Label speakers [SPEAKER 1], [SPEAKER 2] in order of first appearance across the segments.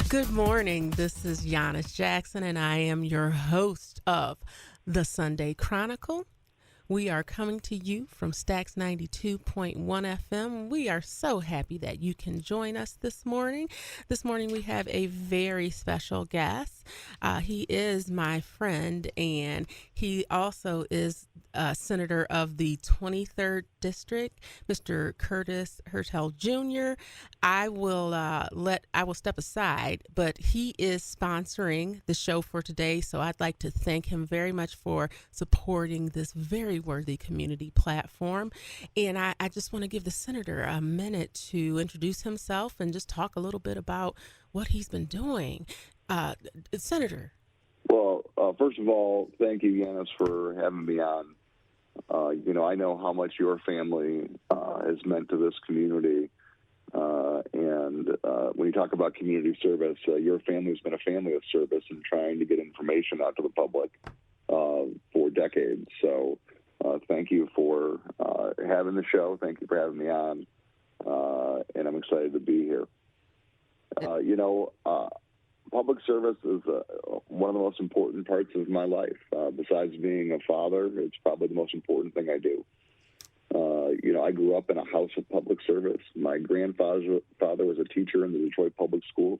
[SPEAKER 1] Good morning. This is Giannis Jackson, and I am your host of the Sunday Chronicle. We are coming to you from Stax 92.1 FM. We are so happy that you can join us this morning. This morning we have a very special guest. He is my friend, and he also is a senator of the 23rd District, Mr. Curtis Hertel Jr. I will step aside, but he is sponsoring the show for today, so I'd like to thank him very much for supporting this very worthy community platform. And I just want to give the senator a minute to introduce himself and just talk a little bit about what he's been doing. Senator.
[SPEAKER 2] Well, first of all, thank you, Yanis, for having me on. I know how much your family has meant to this community. And when you talk about community service, your family's been a family of service and trying to get information out to the public for decades. So thank you for having the show. Thank you for having me on. And I'm excited to be here. Public service is one of the most important parts of my life. Besides being a father, it's probably the most important thing I do. I grew up in a house of public service. My grandfather was a teacher in the Detroit Public Schools.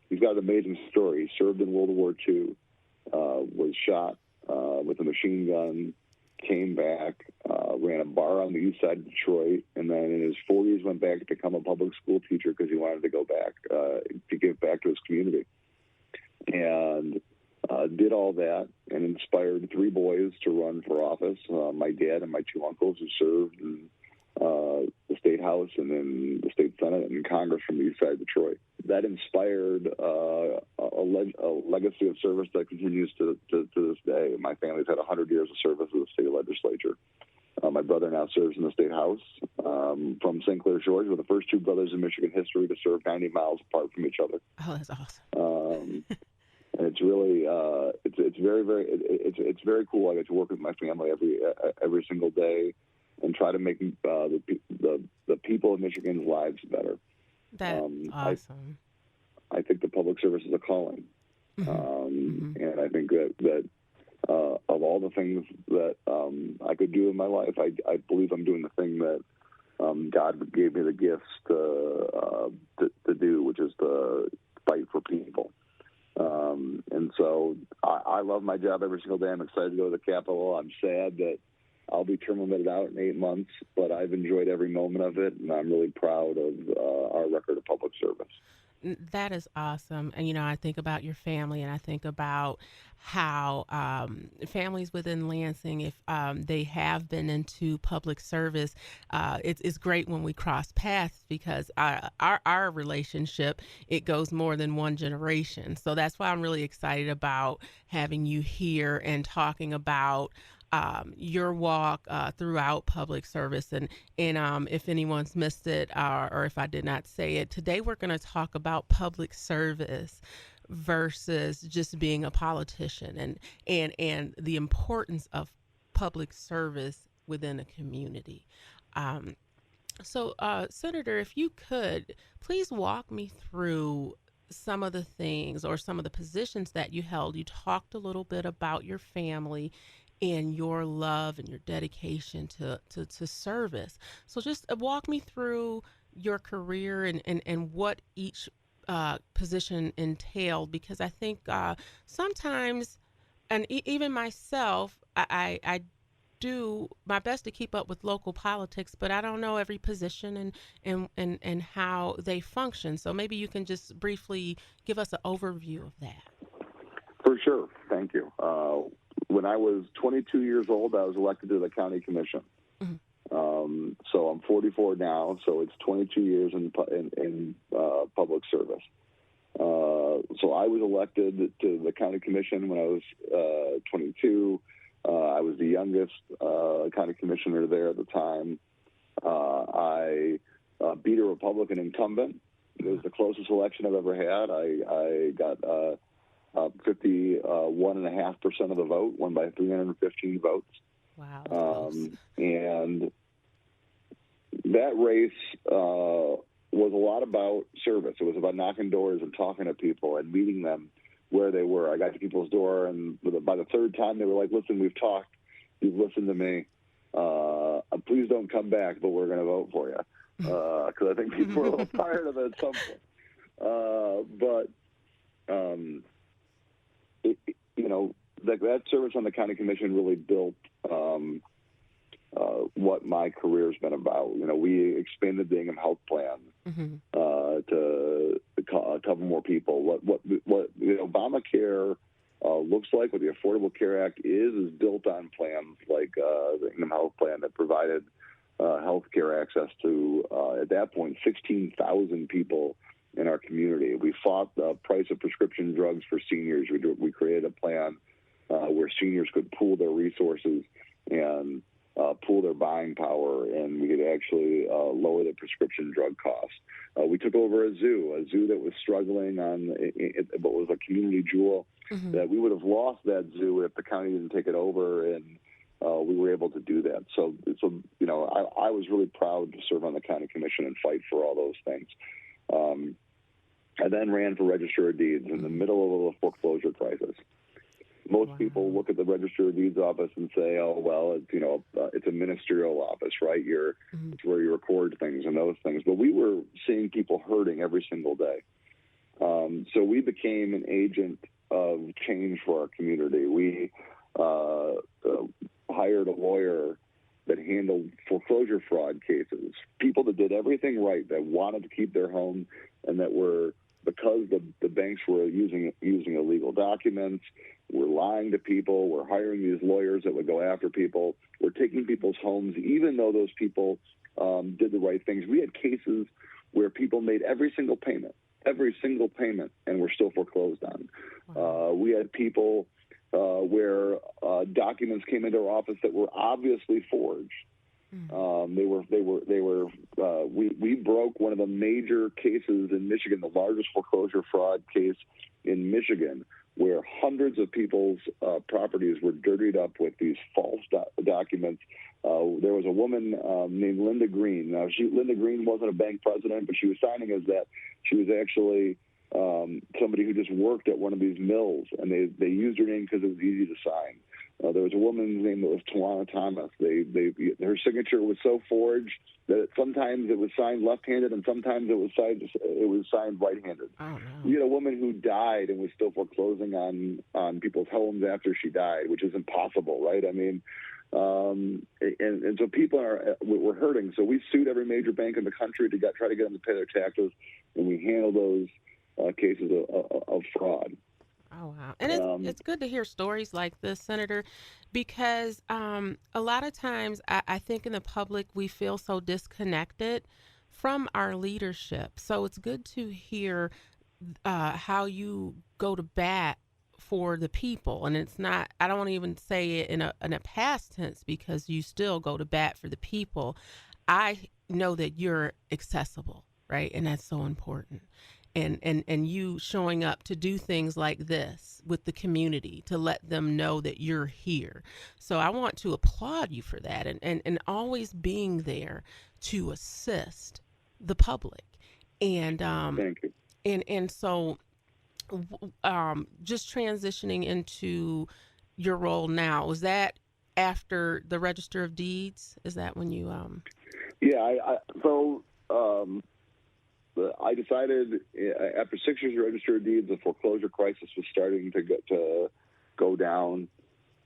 [SPEAKER 2] He's got an amazing story. He served in World War II, was shot with a machine gun, came back, ran a bar on the east side of Detroit, and then in his 40s went back to become a public school teacher because he wanted to go back to give back to his community. And did all that and inspired three boys to run for office. My dad and my two uncles who served in the state house and in the state senate and Congress from the east side of Detroit. That inspired a legacy of service that continues to this day. My family's had 100 years of service in the state legislature. My brother now serves in the state house from St. Clair, Georgia. We're the first two brothers in Michigan history to serve 90 miles apart from each other.
[SPEAKER 1] Oh, that's awesome.
[SPEAKER 2] And it's really, it's very cool. I get to work with my family every single day, and try to make the people of Michigan's lives better.
[SPEAKER 1] That's awesome.
[SPEAKER 2] I think the public service is a calling, and I think that of all the things that I could do in my life, I believe I'm doing the thing that God gave me the gifts to do, which is to fight for people. And so I love my job every single day. I'm excited to go to the Capitol. I'm sad that I'll be terminated out in 8 months, but I've enjoyed every moment of it, and I'm really proud of our record of public service.
[SPEAKER 1] That is awesome. And, I think about your family, and I think about how families within Lansing, if they have been into public service, it's great when we cross paths because our relationship, it goes more than one generation. So that's why I'm really excited about having you here and talking about your walk throughout public service. And if anyone's missed it or if I did not say it, today we're going to talk about public service versus just being a politician and the importance of public service within a community. So, Senator, if you could, please walk me through some of the things or some of the positions that you held. You talked a little bit about your family and your love and your dedication to service. So just walk me through your career and what each position entailed, because I think sometimes, and even myself, I do my best to keep up with local politics, but I don't know every position and how they function. So maybe you can just briefly give us an overview of that.
[SPEAKER 2] For sure. Thank you. When I was 22 years old, I was elected to the county commission. So I'm 44 now, so it's 22 years in public service. So I was elected to the county commission when I was 22. I was the youngest county commissioner there at the time. I beat a Republican incumbent. It was the closest election I've ever had. I got 51.5% of the vote, won by 315 votes.
[SPEAKER 1] Wow.
[SPEAKER 2] And that race was a lot lot about service. It was about knocking doors and talking to people and meeting them where they were. I got to people's door, and by the third time, they were like, "Listen, we've talked. You've listened to me. Please don't come back, but we're going to vote for you." Because I think people were a little tired of it at some point. That service on the county commission really built what my career's been about. We expanded the Ingham Health Plan to cover more people. What Obamacare looks like, what the Affordable Care Act is built on plans like the Ingham Health Plan that provided health care access to, at that point, 16,000 people in our community. We fought the price of prescription drugs for seniors. We created a plan where seniors could pool their resources and pool their buying power, and we could actually lower the prescription drug costs. We took over a zoo that was struggling but was a community jewel. That we would have lost that zoo if the county didn't take it over, and we were able to do that. So I was really proud to serve on the county commission and fight for all those things. I then ran for Register of Deeds in the middle of a foreclosure crisis. Most people look at the Register of Deeds office and say, "Oh, well, it's a ministerial office, right? It's where you record things and those things." But we were seeing people hurting every single day. So we became an agent of change for our community. We hired a lawyer that handled foreclosure fraud cases, people that did everything right, that wanted to keep their home, and that were, because the banks were using illegal documents, we're lying to people, we're hiring these lawyers that would go after people, we're taking people's homes, even though those people did the right things. We had cases where people made every single payment, and were still foreclosed on. We had people where documents came into our office that were obviously forged. We broke one of the major cases in Michigan, the largest foreclosure fraud case in Michigan, where hundreds of people's properties were dirtied up with these false documents. There was a woman named Linda Green. Now, Linda Green wasn't a bank president, but she was signing as that. She was actually somebody who just worked at one of these mills, and they used her name because it was easy to sign. There was a woman's name that was Tawana Thomas. Her signature was so forged that sometimes it was signed left-handed and sometimes it was signed right-handed.
[SPEAKER 1] Oh, no.
[SPEAKER 2] We had a woman who died and was still foreclosing on people's homes after she died, which is impossible, right? I mean, and so people were hurting. So we sued every major bank in the country to try to get them to pay their taxes, and we handled those cases of fraud.
[SPEAKER 1] Oh, wow. And it's good to hear stories like this, Senator, because a lot of times I think in the public we feel so disconnected from our leadership. So it's good to hear how you go to bat for the people. And it's not, I don't want to even say it in a past tense, because you still go to bat for the people. I know that you're accessible, right? And that's so important. And you showing up to do things like this with the community to let them know that you're here. So I want to applaud you for that, and always being there to assist the public. And
[SPEAKER 2] Thank you.
[SPEAKER 1] And so just transitioning into your role now, is that after the Register of Deeds? Is that when you
[SPEAKER 2] Yeah, I decided after 6 years of Register of Deeds, the foreclosure crisis was starting to go down.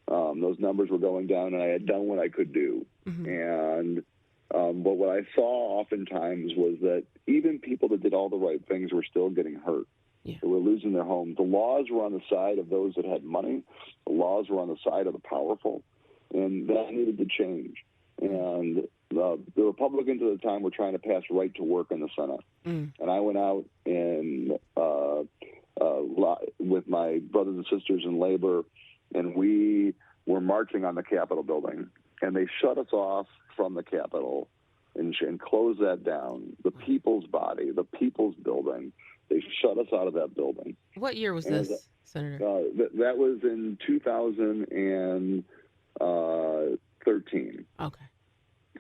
[SPEAKER 2] Those numbers were going down, and I had done what I could do. And but what I saw oftentimes was that even people that did all the right things were still getting hurt.
[SPEAKER 1] Yeah.
[SPEAKER 2] They were losing their homes. The laws were on the side of those that had money. The laws were on the side of the powerful, and that needed to change. And the Republicans at the time were trying to pass right to work in the Senate. And I went out and with my brothers and sisters in labor, and we were marching on the Capitol building, and they shut us off from the Capitol and closed that down. The people's body, the people's building, they shut us out of that building.
[SPEAKER 1] What year was this, Senator?
[SPEAKER 2] That was in 2013.
[SPEAKER 1] Okay.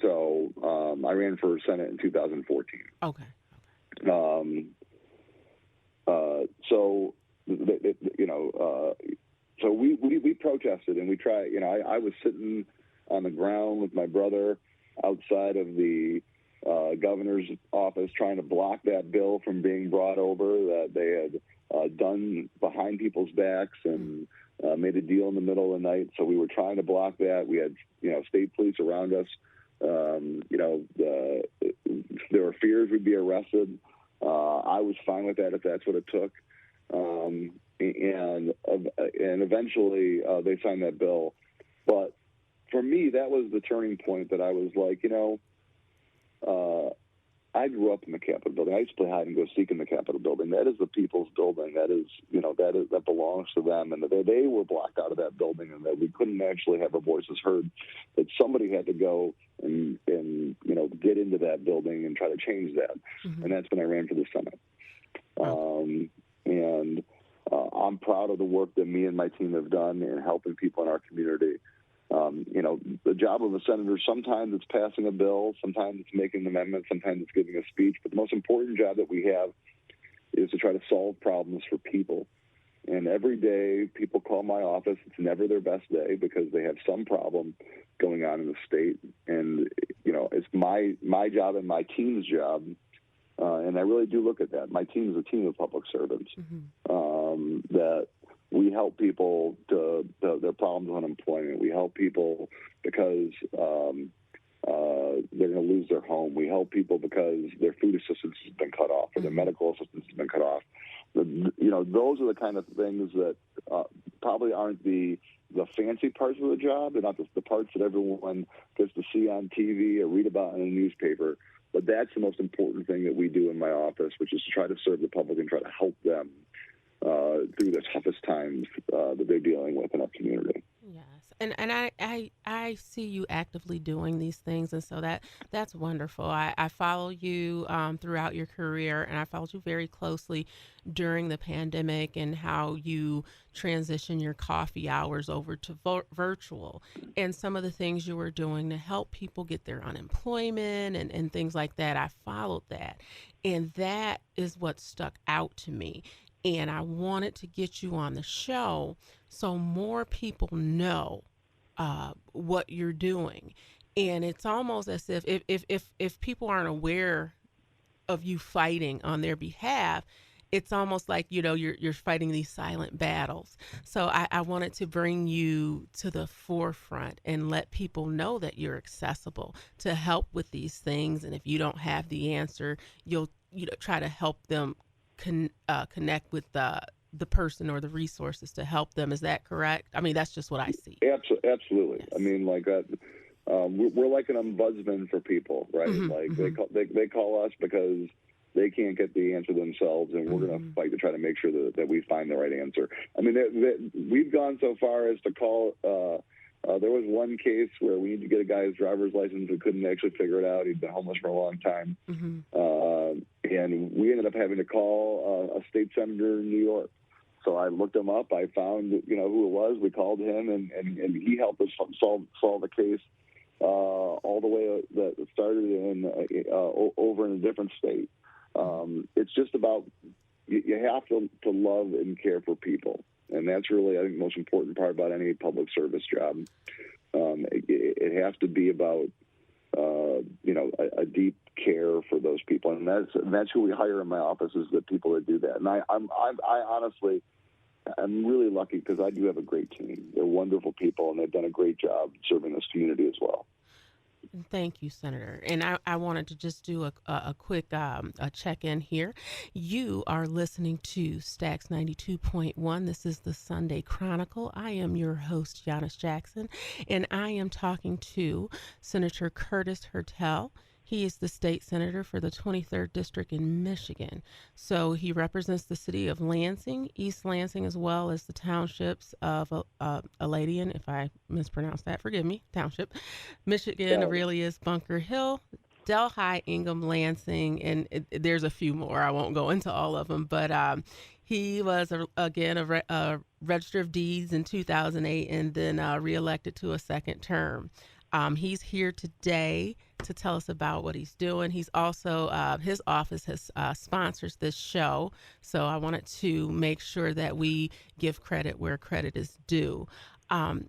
[SPEAKER 2] So I ran for Senate in 2014.
[SPEAKER 1] Okay.
[SPEAKER 2] So, so we protested and we tried. I was sitting on the ground with my brother outside of the governor's office trying to block that bill from being brought over that they had done behind people's backs and made a deal in the middle of the night. So we were trying to block that. We had, state police around us. There were fears we'd be arrested. I was fine with that if that's what it took. And eventually they signed that bill. But for me, that was the turning point that I was like, I grew up in the Capitol building. I used to play hide and go seek in the Capitol building. That is the people's building. That is, that belongs to them. And they were blocked out of that building, and that we couldn't actually have our voices heard. That somebody had to go and get into that building and try to change that. Mm-hmm. And that's when I ran for the Senate. And I'm proud of the work that me and my team have done in helping people in our community. The job of a senator, sometimes it's passing a bill, sometimes it's making an amendment, sometimes it's giving a speech. But the most important job that we have is to try to solve problems for people. And every day people call my office. It's never their best day because they have some problem going on in the state. And, it's my job and my team's job. And I really do look at that. My team is a team of public servants that we help people to their problems with unemployment. We help people because they're going to lose their home. We help people because their food assistance has been cut off or their medical assistance has been cut off. Those are the kind of things that probably aren't the fancy parts of the job. They're not the parts that everyone gets to see on TV or read about in a newspaper. But that's the most important thing that we do in my office, which is to try to serve the public and try to help them through the toughest times that they're dealing with in our community.
[SPEAKER 1] Yes, and I see you actively doing these things, and so that's wonderful. I follow you throughout your career, and I followed you very closely during the pandemic and how you transition your coffee hours over to virtual, and some of the things you were doing to help people get their unemployment and things like that. I followed that, and that is what stuck out to me. And I wanted to get you on the show so more people know what you're doing. And it's almost as if people aren't aware of you fighting on their behalf, it's almost like, you're fighting these silent battles. So I wanted to bring you to the forefront and let people know that you're accessible to help with these things. And if you don't have the answer, you'll try to help them connect with the person or the resources to help them. Is that correct? I mean, that's just what I see.
[SPEAKER 2] Absolutely.
[SPEAKER 1] Yes.
[SPEAKER 2] I mean, like we're like an ombudsman for people, right?
[SPEAKER 1] Mm-hmm,
[SPEAKER 2] like they call us because they can't get the answer themselves, and we're going to fight to try to make sure that we find the right answer. I mean, we've gone so far as to call. There was one case where we need to get a guy's driver's license who couldn't actually figure it out. He'd been homeless for a long time. And we ended up having to call a state senator in New York. So I looked him up. I found, who it was. We called him, and he helped us solve the case all the way that started over in a different state. It's just about you have to love and care for people. And that's really, I think, the most important part about any public service job. It has to be about, a deep care for those people. And that's who we hire in my office, is the people that do that. And I honestly, I'm really lucky because I do have a great team. They're wonderful people, and they've done a great job serving this community as well.
[SPEAKER 1] Thank you, Senator. And I wanted to just do a quick check-in here. You are listening to Stax 92.1. This is the Sunday Chronicle. I am your host, Giannis Jackson, and I am talking to Senator Curtis Hertel. He is the state senator for the 23rd District in Michigan. So he represents the city of Lansing, East Lansing, as well as the townships of Aladian, if I mispronounced that, forgive me, township, Michigan, Aurelius, Bunker Hill, Delhi, Ingham, Lansing, and there's a few more. I won't go into all of them, but he was, a register of deeds in 2008 and then reelected to a second term. He's here today to tell us about what he's doing. He's also, his office has sponsors this show. So I wanted to make sure that we give credit where credit is due.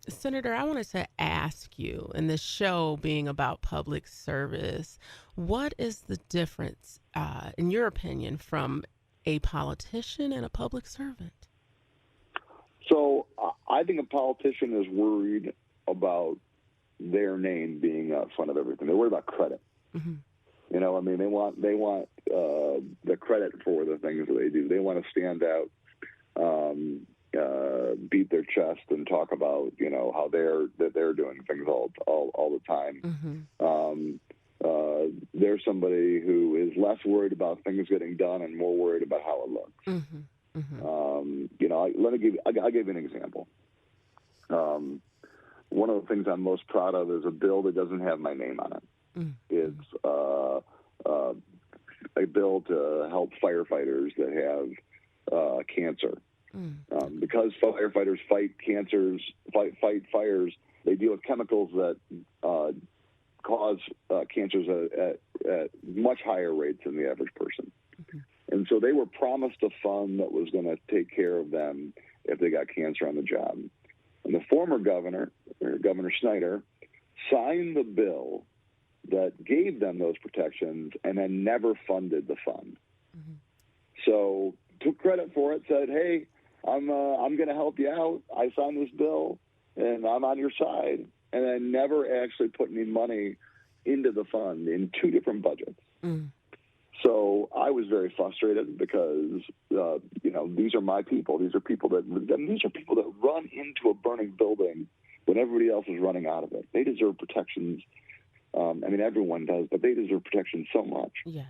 [SPEAKER 1] Senator, I wanted to ask you, in this show being about public service, what is the difference, in your opinion, from a politician and a public servant?
[SPEAKER 2] So I think a politician is worried about their name being out front of everything. They're worried about credit.
[SPEAKER 1] Mm-hmm.
[SPEAKER 2] I mean, they want the credit for the things that they do. They want to stand out, beat their chest, and talk about how they're doing things all the time. There's somebody who is less worried about things getting done and more worried about how it looks.
[SPEAKER 1] Mm-hmm. Mm-hmm.
[SPEAKER 2] I'll give you an example. One of the things I'm most proud of is a bill that doesn't have my name on it.
[SPEAKER 1] Mm-hmm.
[SPEAKER 2] It's a bill to help firefighters that have cancer. Because firefighters fight fires, they deal with chemicals that cause cancers at much higher rates than the average person.
[SPEAKER 1] Mm-hmm.
[SPEAKER 2] And so they were promised a fund that was going to take care of them if they got cancer on the job. And the former governor, Governor Snyder, signed the bill that gave them those protections and then never funded the fund.
[SPEAKER 1] Mm-hmm.
[SPEAKER 2] So took credit for it, said, hey, I'm going to help you out. I signed this bill, and I'm on your side. And then never actually put any money into the fund in two different budgets.
[SPEAKER 1] Mm.
[SPEAKER 2] So I was very frustrated because, these are my people. These are people that run into a burning building when everybody else is running out of it. They deserve protections. Everyone does, but they deserve protection so much.
[SPEAKER 1] Yes.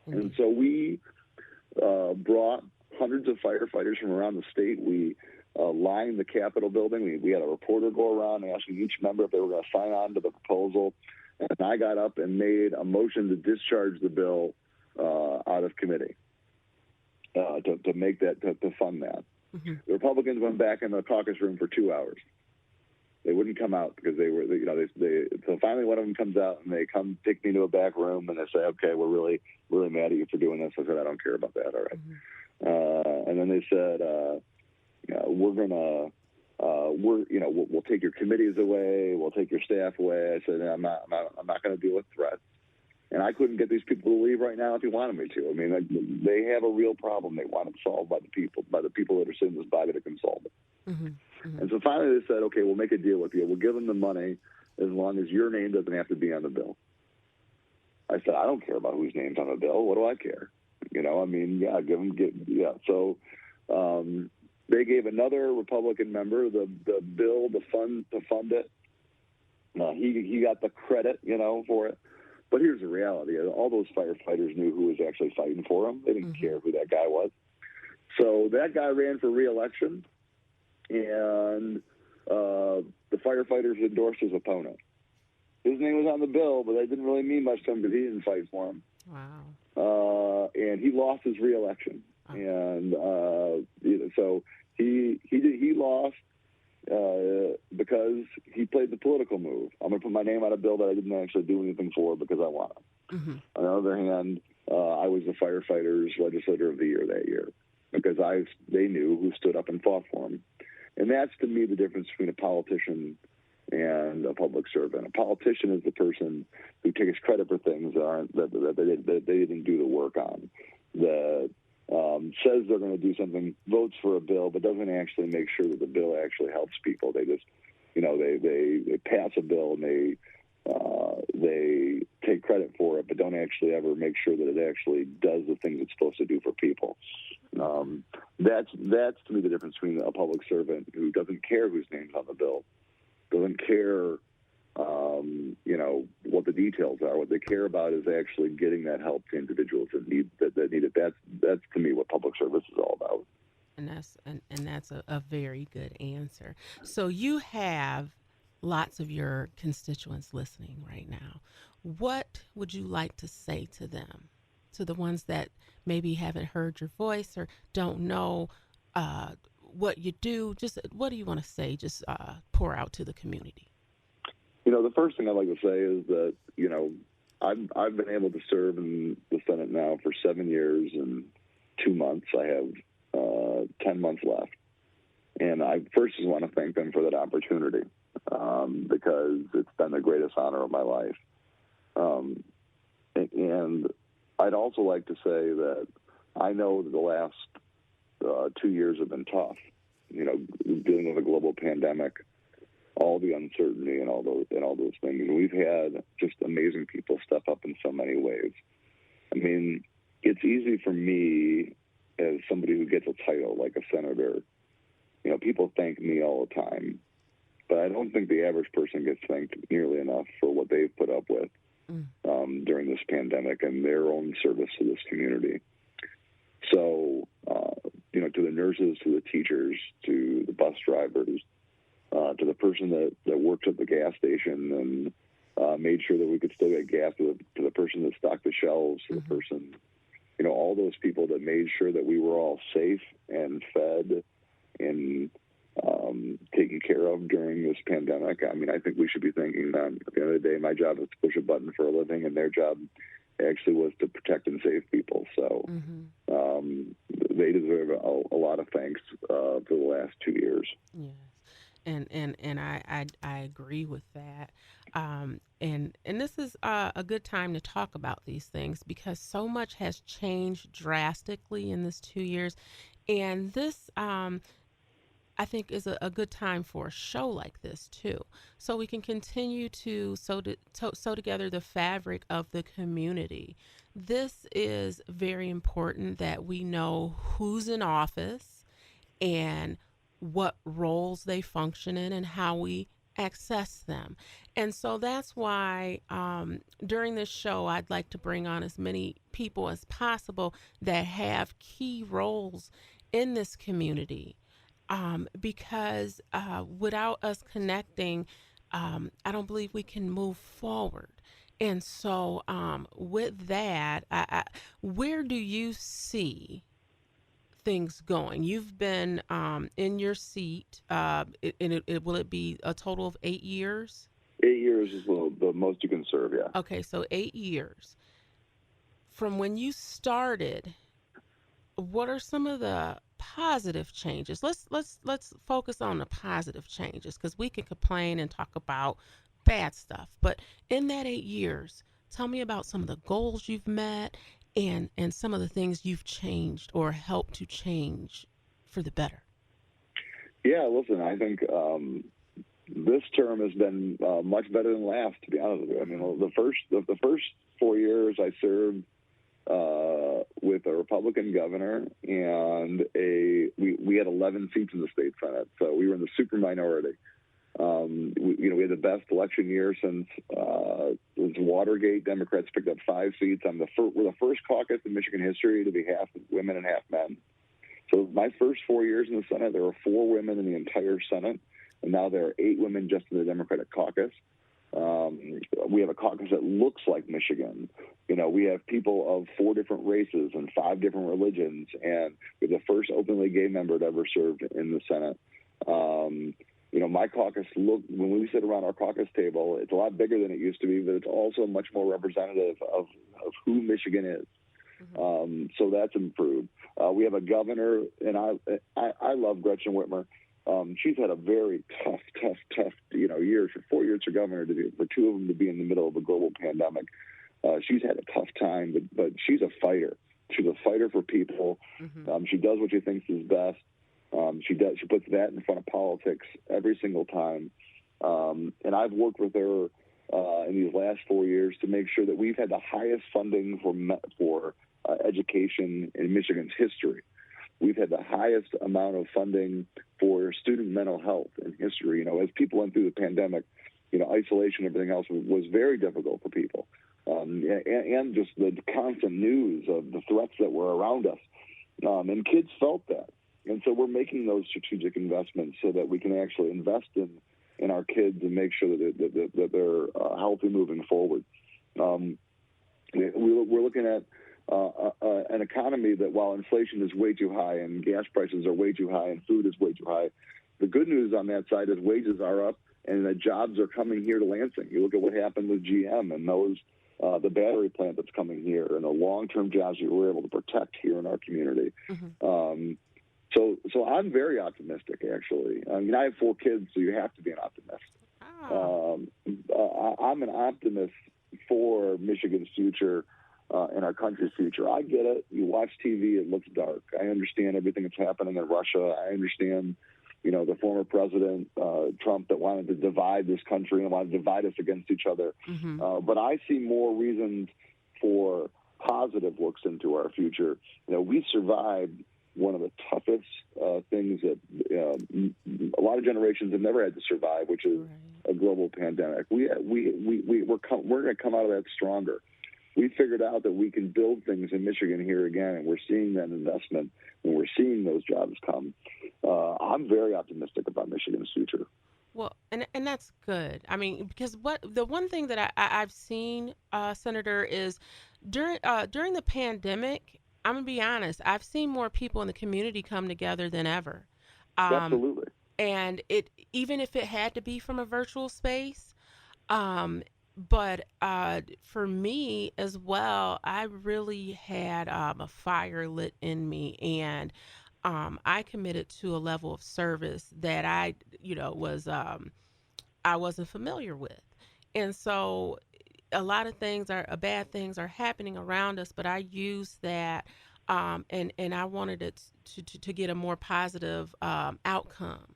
[SPEAKER 2] And so we brought hundreds of firefighters from around the state. We lined the Capitol building. We had a reporter go around asking each member if they were going to sign on to the proposal. And I got up and made a motion to discharge the bill out of committee to make that, to fund that.
[SPEAKER 1] Mm-hmm.
[SPEAKER 2] The Republicans went back in the caucus room for 2 hours. They wouldn't come out because so finally one of them comes out and they come take me to a back room and they say, okay, we're really, really mad at you for doing this. I said, I don't care about that. All right. Mm-hmm. And then they said, we'll take your committees away. We'll take your staff away. I said, I'm not going to deal with threats. And I couldn't get these people to leave right now if he wanted me to. I mean, they have a real problem they want it solved by the people that are sitting in this body that can solve it. Mm-hmm. Mm-hmm. And so finally they said, okay, we'll make a deal with you. We'll give them the money as long as your name doesn't have to be on the bill. I said, I don't care about whose name's on the bill. What do I care? So they gave another Republican member the bill to fund it. He got the credit, for it. But here's the reality. All those firefighters knew who was actually fighting for them. They didn't care who that guy was. So that guy ran for re-election, and the firefighters endorsed his opponent. His name was on the bill, but that didn't really mean much to him because he didn't fight for him.
[SPEAKER 1] Wow.
[SPEAKER 2] And he lost his re-election. And so he lost because he played the political move. I'm going to put my name on a bill that I didn't actually do anything for because I want it. Mm-hmm. On the other hand, I was the firefighters' legislator of the year that year because they knew who stood up and fought for him. And that's, to me, the difference between a politician and a public servant. A politician is the person who takes credit for things that they didn't do the work on, that says they're going to do something, votes for a bill, but doesn't actually make sure that the bill actually helps people. They just, they pass a bill and they take credit for it, but don't actually ever make sure that it actually does the things it's supposed to do for people. That's to me the difference between a public servant who doesn't care whose name's on the bill, doesn't care, what the details are. What they care about is actually getting that help to individuals that need it. That's to me what public service is all about.
[SPEAKER 1] And that's a very good answer. So you have lots of your constituents listening right now. What would you like to say to them, to the ones that maybe haven't heard your voice or don't know what you do? Just what do you want to say? Just pour out to the community.
[SPEAKER 2] The first thing I'd like to say is that, I've been able to serve in the Senate now for 7 years and 2 months. I have 10 months left. And I first just want to thank them for that opportunity, because it's been the greatest honor of my life. And I'd also like to say that I know that the last 2 years have been tough, dealing with a global pandemic, all the uncertainty and all those things. And we've had just amazing people step up in so many ways. I mean, it's easy for me as somebody who gets a title like a senator. People thank me all the time, but I don't think the average person gets thanked nearly enough for what they've put up with during this pandemic and their own service to this community. So, to the nurses, to the teachers, to the bus drivers, to the person that worked at the gas station and made sure that we could still get gas, to the person that stocked the shelves, to the person, all those people that made sure that we were all safe and fed and taken care of during this pandemic. I mean, I think we should be thanking them. At the end of the day, my job is to push a button for a living, and their job actually was to protect and save people. So they deserve a lot of thanks for the last 2 years.
[SPEAKER 1] Yes. And I agree with that. And this is a good time to talk about these things because so much has changed drastically in this 2 years. And this, I think, is a good time for a show like this, too. So we can continue to sew together the fabric of the community. This is very important that we know who's in office and what roles they function in and how we access them. And so that's why during this show, I'd like to bring on as many people as possible that have key roles in this community. Because without us connecting, I don't believe we can move forward. And so, with that, where do you see things going? You've been in your seat, will it be a total of 8 years?
[SPEAKER 2] 8 years is the most you can serve, yeah.
[SPEAKER 1] Okay, so 8 years. From when you started, what are some of the positive changes? Let's focus on the positive changes because we can complain and talk about bad stuff. But in that 8 years, tell me about some of the goals you've met and some of the things you've changed or helped to change for the better.
[SPEAKER 2] Yeah, listen, I think this term has been much better than last, to be honest with you. I mean, the first 4 years I served with a Republican governor, and we had 11 seats in the state Senate, so we were in the super minority. We had the best election year since it was Watergate. Democrats picked up 5 seats. We're the first caucus in Michigan history to be half women and half men. So my first 4 years in the Senate, there were 4 women in the entire Senate, and now there are 8 women just in the Democratic caucus. We have a caucus that looks like Michigan. We have people of 4 different races and 5 different religions, and we're the first openly gay member to ever serve in the Senate. My caucus when we sit around our caucus table, it's a lot bigger than it used to be, but it's also much more representative of who Michigan is. So that's improved. We have a governor, and I love Gretchen Whitmer. She's had a very tough years. For 4 years for governor, for 2 of them to be in the middle of a global pandemic. She's had a tough time, but she's a fighter. She's a fighter for people. She does what she thinks is best. She puts that in front of politics every single time. And I've worked with her in these last 4 years to make sure that we've had the highest funding for education in Michigan's history. We've had the highest amount of funding for student mental health in history. As people went through the pandemic, isolation and everything else was very difficult for people. And just the constant news of the threats that were around us. And kids felt that. And so we're making those strategic investments so that we can actually invest in our kids and make sure that they're healthy moving forward. We're looking at an economy that, while inflation is way too high and gas prices are way too high and food is way too high, the good news on that side is wages are up and the jobs are coming here to Lansing. You look at what happened with GM and those the battery plant that's coming here, and the long-term jobs we were able to protect here in our community. So I'm very optimistic, actually. I mean, I have 4 kids, so you have to be an optimist. I'm an optimist for Michigan's future and our country's future. I get it. You watch TV, it looks dark. I understand everything that's happening in Russia. I understand, the former president, Trump, that wanted to divide this country and wanted to divide us against each other. But I see more reasons for positive looks into our future. We survived one of the toughest things that a lot of generations have never had to survive, which is a global pandemic. We're going to come out of that stronger. We figured out that we can build things in Michigan here again, and we're seeing that investment, and we're seeing those jobs come. I'm very optimistic about Michigan's future.
[SPEAKER 1] Well, and that's good. I mean, because the one thing that I've seen, Senator, is during the pandemic, I'm gonna be honest, I've seen more people in the community come together than ever.
[SPEAKER 2] Absolutely.
[SPEAKER 1] And even if it had to be from a virtual space, but for me as well, I really had a fire lit in me, and I committed to a level of service that I wasn't familiar with. And so a lot of bad things are happening around us, but I use that, and I wanted it to get a more positive outcome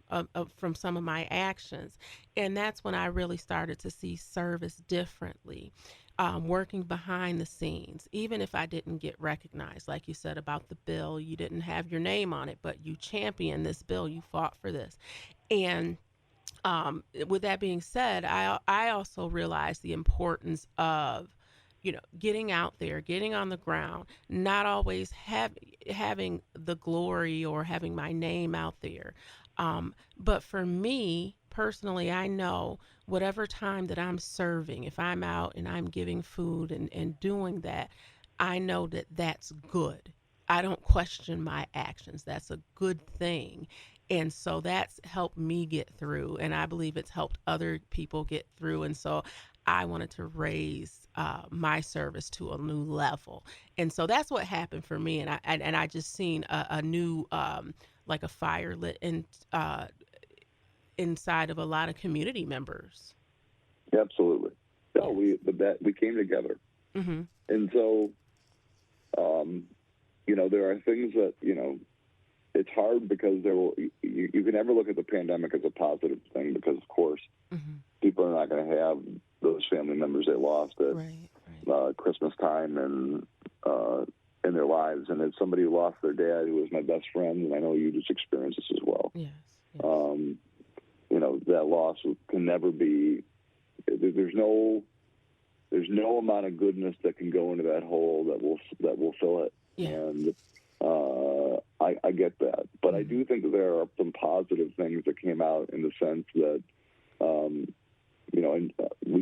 [SPEAKER 1] from some of my actions. And that's when I really started to see service differently. Working behind the scenes, even if I didn't get recognized, like you said about the bill, you didn't have your name on it, but you championed this bill, you fought for this. And with that being said, I also realize the importance of, getting out there, getting on the ground, not always having the glory or having my name out there. But for me personally, I know whatever time that I'm serving, if I'm out and I'm giving food and doing that, I know that that's good. I don't question my actions. That's a good thing. And so that's helped me get through. And I believe it's helped other people get through. And so I wanted to raise my service to a new level. And so that's what happened for me. And I just seen a new, like a fire lit inside of a lot of community members.
[SPEAKER 2] Absolutely. No,
[SPEAKER 1] Yes.
[SPEAKER 2] we came together.
[SPEAKER 1] Mm-hmm.
[SPEAKER 2] And so, there are things that, it's hard because you can never look at the pandemic as a positive thing because, of course, people are not going to have those family members they lost at Christmas time and in their lives. And as somebody who lost their dad, who was my best friend, and I know you just experienced this as well.
[SPEAKER 1] Yes.
[SPEAKER 2] That loss can never be. There's no amount of goodness that can go into that hole that will fill it.
[SPEAKER 1] Yeah.
[SPEAKER 2] And I get that, but I do think that there are some positive things that came out in the sense that,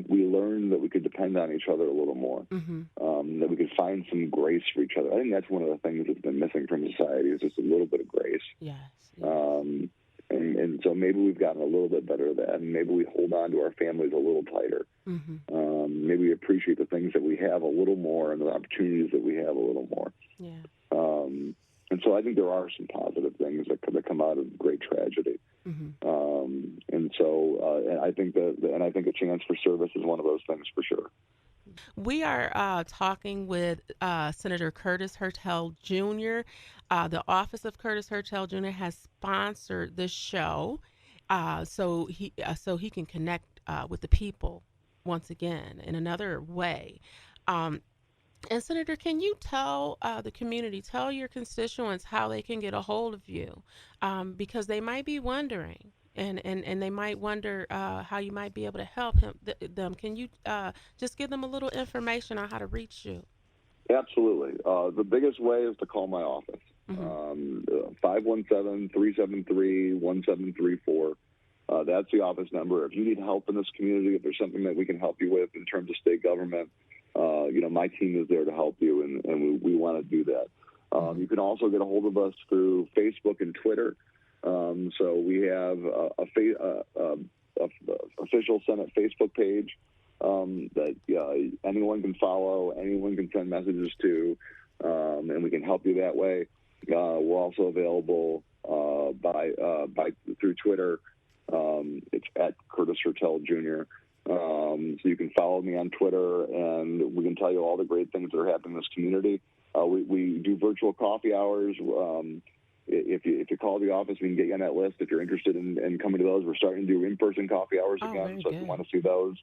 [SPEAKER 2] we learned that we could depend on each other a little more, that we could find some grace for each other. I think that's one of the things that's been missing from society is just a little bit of grace.
[SPEAKER 1] Yes.
[SPEAKER 2] And so maybe we've gotten a little bit better at that, and maybe we hold on to our families a little tighter. Maybe we appreciate the things that we have a little more and the opportunities that we have a little more.
[SPEAKER 1] Yeah.
[SPEAKER 2] And so I think there are some positive things that come out of great tragedy. And so I think a chance for service is one of those things for sure.
[SPEAKER 1] We are talking with Senator Curtis Hertel Jr. The Office of Curtis Hertel Jr. has sponsored this show, so he can connect with the people once again in another way. And Senator, can you tell the community, tell your constituents how they can get a hold of you, because they might be wondering. And they might wonder how you might be able to help them. Can you just give them a little information on how to reach you?
[SPEAKER 2] Absolutely. The biggest way is to call my office, 517-373-1734. That's the office number. If you need help in this community, if there's something that we can help you with in terms of state government, my team is there to help you, and we want to do that. You can also get a hold of us through Facebook and Twitter. So we have official Senate Facebook page that anyone can follow, anyone can send messages to, and we can help you that way. We're also available by through Twitter. It's at Curtis Hertel Jr. So you can follow me on Twitter, and we can tell you all the great things that are happening in this community. We do virtual coffee hours. If you call the office, we can get you on that list if you're interested in coming to those. We're starting to do in-person coffee hours again, so if you want to see those,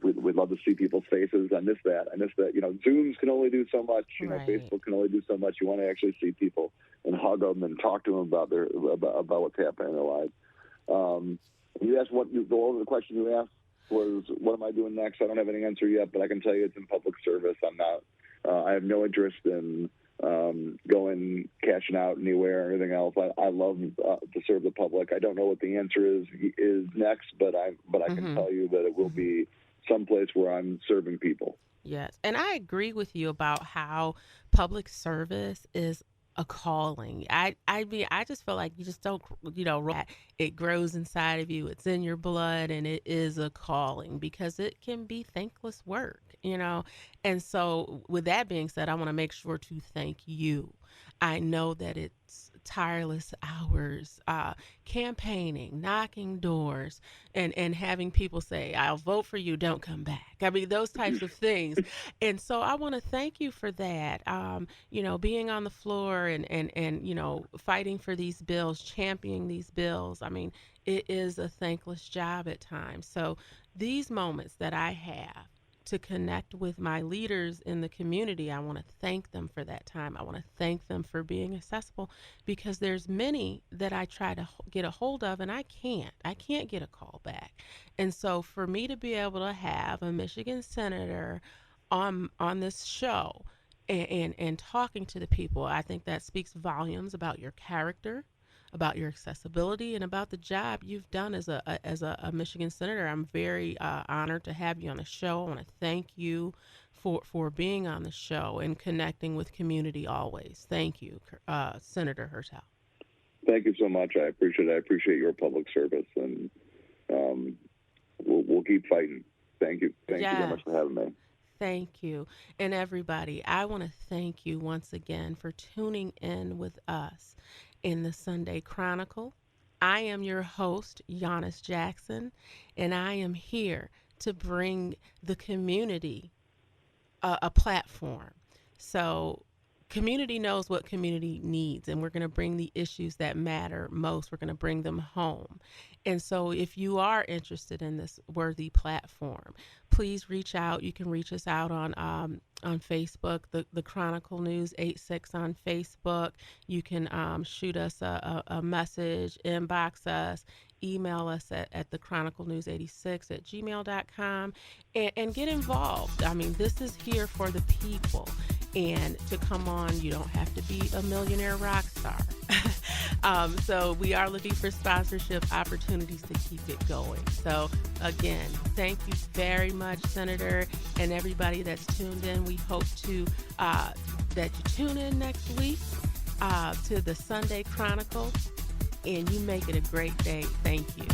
[SPEAKER 2] we'd love to see people's faces. I miss that. Zooms can only do so much.
[SPEAKER 1] Right.
[SPEAKER 2] Facebook can only do so much. You want to actually see people and hug them and talk to them about what's happening in their lives. You asked the question you asked was, what am I doing next? I don't have any answer yet, but I can tell you it's in public service. I'm not. I have no interest in going cashing out anywhere or anything else. I love to serve the public. I don't know what the answer is next, but I can tell you that it will be someplace where I'm serving people.
[SPEAKER 1] Yes, and I agree with you about how public service is a calling. I mean, I just feel like you just don't, it grows inside of you. It's in your blood, and it is a calling because it can be thankless work. And so with that being said, I want to make sure to thank you. I know that it's tireless hours, campaigning, knocking doors, and having people say, I'll vote for you, don't come back. I mean, those types of things. And so I want to thank you for that. Being on the floor and fighting for these bills, championing these bills. I mean, it is a thankless job at times. So these moments that I have to connect with my leaders in the community, I want to thank them for that time. I want to thank them for being accessible, because there's many that I try to get a hold of and I can't get a call back. And so for me to be able to have a Michigan senator on this show and talking to the people, I think that speaks volumes about your character, about your accessibility, and about the job you've done as a Michigan senator. I'm very honored to have you on the show. I want to thank you for being on the show and connecting with community always. Thank you, Senator Hertel.
[SPEAKER 2] Thank you so much. I appreciate it. I appreciate your public service, and we'll keep fighting. Thank you. Thank you very much for having me.
[SPEAKER 1] Thank you. And everybody, I want to thank you once again for tuning in with us in the Sunday Chronicle. I am your host, Giannis Jackson, and I am here to bring the community a platform. So community knows what community needs, and we're going to bring the issues that matter most. We're going to bring them home. And so if you are interested in this worthy platform, please reach out. You can reach us out on Facebook, the Chronicle News 86 on Facebook. You can shoot us a message, inbox us, email us at the Chronicle News 86 at gmail.com, and get involved. I mean, this is here for the people. And to come on, you don't have to be a millionaire rock star. So we are looking for sponsorship opportunities to keep it going. So again, thank you very much, Senator, and everybody that's tuned in. We hope to that you tune in next week to the Sunday Chronicle, and you make it a great day. Thank you.